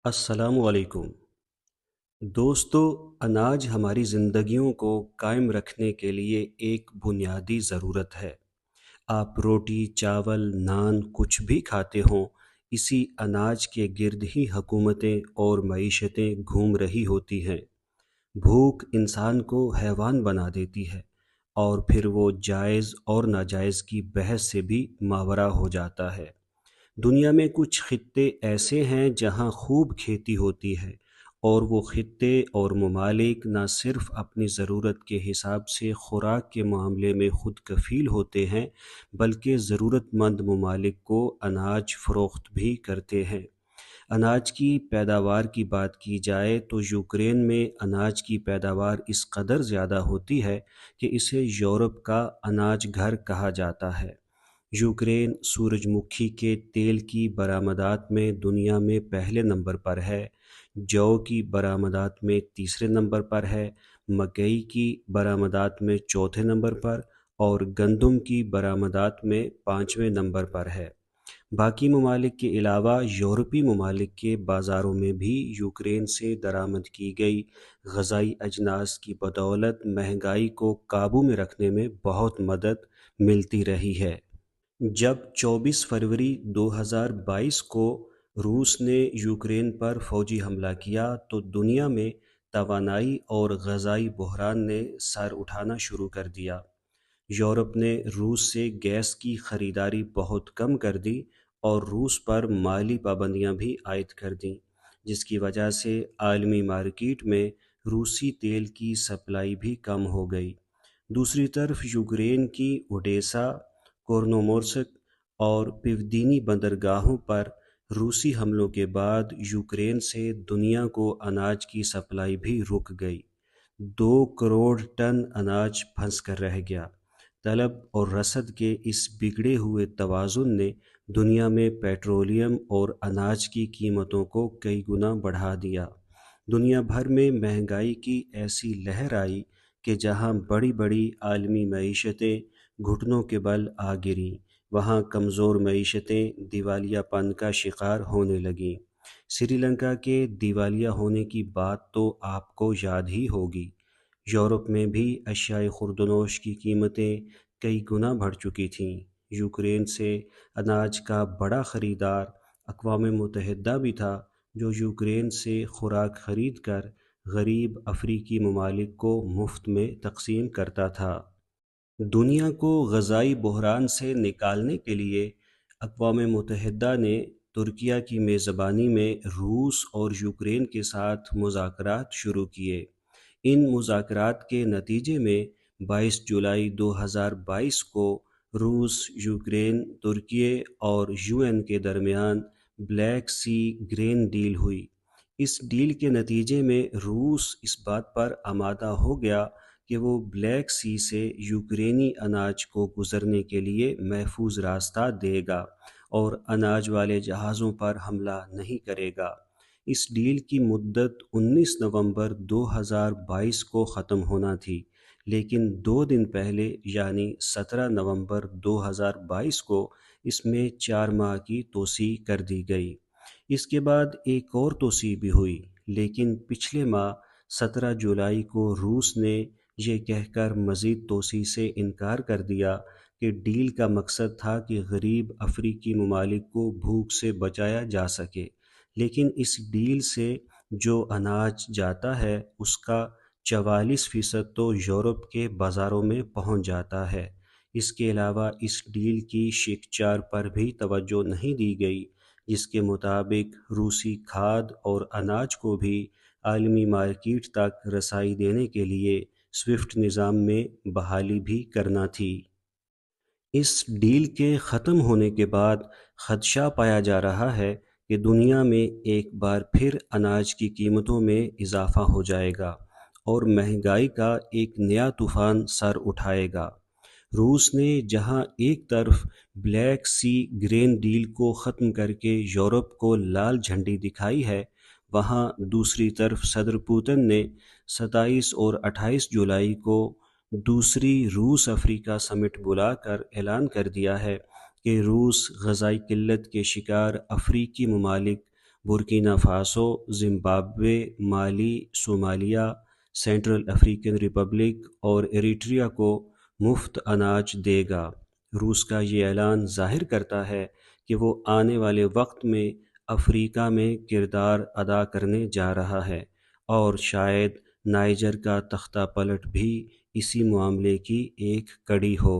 السلام علیکم دوستو، اناج ہماری زندگیوں کو قائم رکھنے کے لیے ایک بنیادی ضرورت ہے۔ آپ روٹی، چاول، نان کچھ بھی کھاتے ہوں، اسی اناج کے گرد ہی حکومتیں اور معیشتیں گھوم رہی ہوتی ہیں۔ بھوک انسان کو حیوان بنا دیتی ہے اور پھر وہ جائز اور ناجائز کی بحث سے بھی ماورا ہو جاتا ہے۔ دنیا میں کچھ خطے ایسے ہیں جہاں خوب کھیتی ہوتی ہے، اور وہ خطے اور ممالک نہ صرف اپنی ضرورت کے حساب سے خوراک کے معاملے میں خود کفیل ہوتے ہیں بلکہ ضرورت مند ممالک کو اناج فروخت بھی کرتے ہیں۔ اناج کی پیداوار کی بات کی جائے تو یوکرین میں اناج کی پیداوار اس قدر زیادہ ہوتی ہے کہ اسے یورپ کا اناج گھر کہا جاتا ہے۔ یوکرین سورج مکھی کے تیل کی برآمدات میں دنیا میں پہلے نمبر پر ہے، جو کی برآمدات میں تیسرے نمبر پر ہے، مکئی کی برآمدات میں چوتھے نمبر پر اور گندم کی برآمدات میں پانچویں نمبر پر ہے۔ باقی ممالک کے علاوہ یورپی ممالک کے بازاروں میں بھی یوکرین سے درآمد کی گئی غذائی اجناس کی بدولت مہنگائی کو قابو میں رکھنے میں بہت مدد ملتی رہی ہے۔ جب 24 فروری 2022 کو روس نے یوکرین پر فوجی حملہ کیا تو دنیا میں توانائی اور غذائی بحران نے سر اٹھانا شروع کر دیا۔ یورپ نے روس سے گیس کی خریداری بہت کم کر دی اور روس پر مالی پابندیاں بھی عائد کر دیں، جس کی وجہ سے عالمی مارکیٹ میں روسی تیل کی سپلائی بھی کم ہو گئی۔ دوسری طرف یوکرین کی اوڈیسا، کورنومورسک اور پیودینی بندرگاہوں پر روسی حملوں کے بعد یوکرین سے دنیا کو اناج کی سپلائی بھی رک گئی۔ 2 کروڑ ٹن اناج پھنس کر رہ گیا۔ طلب اور رسد کے اس بگڑے ہوئے توازن نے دنیا میں پیٹرولیم اور اناج کی قیمتوں کو کئی گنا بڑھا دیا۔ دنیا بھر میں مہنگائی کی ایسی لہر آئی کہ جہاں بڑی بڑی عالمی معیشتیں گھٹنوں کے بل آ گریں، وہاں کمزور معیشتیں دیوالیہ پن کا شکار ہونے لگیں۔ سری لنکا کے دیوالیہ ہونے کی بات تو آپ کو یاد ہی ہوگی۔ یورپ میں بھی اشیاء خوردنوش کی قیمتیں کئی گنا بڑھ چکی تھیں۔ یوکرین سے اناج کا بڑا خریدار اقوام متحدہ بھی تھا، جو یوکرین سے خوراک خرید کر غریب افریقی ممالک کو مفت میں تقسیم کرتا تھا۔ دنیا کو غذائی بحران سے نکالنے کے لیے اقوام متحدہ نے ترکیہ کی میزبانی میں روس اور یوکرین کے ساتھ مذاکرات شروع کیے۔ ان مذاکرات کے نتیجے میں 22 جولائی 2022 کو روس، یوکرین، ترکیے اور UN کے درمیان بلیک سی گرین ڈیل ہوئی۔ اس ڈیل کے نتیجے میں روس اس بات پر آمادہ ہو گیا کہ وہ بلیک سی سے یوکرینی اناج کو گزرنے کے لیے محفوظ راستہ دے گا اور اناج والے جہازوں پر حملہ نہیں کرے گا۔ اس ڈیل کی مدت 19 نومبر 2022 کو ختم ہونا تھی، لیکن 2 دن پہلے یعنی 17 نومبر 2022 کو اس میں 4 ماہ کی توسیع کر دی گئی۔ اس کے بعد ایک اور توسیع بھی ہوئی، لیکن پچھلے ماہ 17 جولائی کو روس نے یہ کہہ کر مزید توسیع سے انکار کر دیا کہ ڈیل کا مقصد تھا کہ غریب افریقی ممالک کو بھوک سے بچایا جا سکے، لیکن اس ڈیل سے جو اناج جاتا ہے اس کا 44% تو یورپ کے بازاروں میں پہنچ جاتا ہے۔ اس کے علاوہ اس ڈیل کی شق 4 پر بھی توجہ نہیں دی گئی، جس کے مطابق روسی کھاد اور اناج کو بھی عالمی مارکیٹ تک رسائی دینے کے لیے سوئفٹ نظام میں بحالی بھی کرنا تھی۔ اس ڈیل کے ختم ہونے کے بعد خدشہ پایا جا رہا ہے کہ دنیا میں ایک بار پھر اناج کی قیمتوں میں اضافہ ہو جائے گا اور مہنگائی کا ایک نیا طوفان سر اٹھائے گا۔ روس نے جہاں ایک طرف بلیک سی گرین ڈیل کو ختم کر کے یورپ کو لال جھنڈی دکھائی ہے، وہاں دوسری طرف صدر پوتن نے 27 اور 28 جولائی کو دوسری روس افریقہ سمٹ بلا کر اعلان کر دیا ہے کہ روس غذائی قلت کے شکار افریقی ممالک برکینا فاسو، زمبابوے، مالی، صومالیہ، سینٹرل افریقن ریپبلک اور ایریٹریا کو مفت اناج دے گا۔ روس کا یہ اعلان ظاہر کرتا ہے کہ وہ آنے والے وقت میں افریقہ میں کردار ادا کرنے جا رہا ہے، اور شاید نائجر کا تختہ پلٹ بھی اسی معاملے کی ایک کڑی ہو۔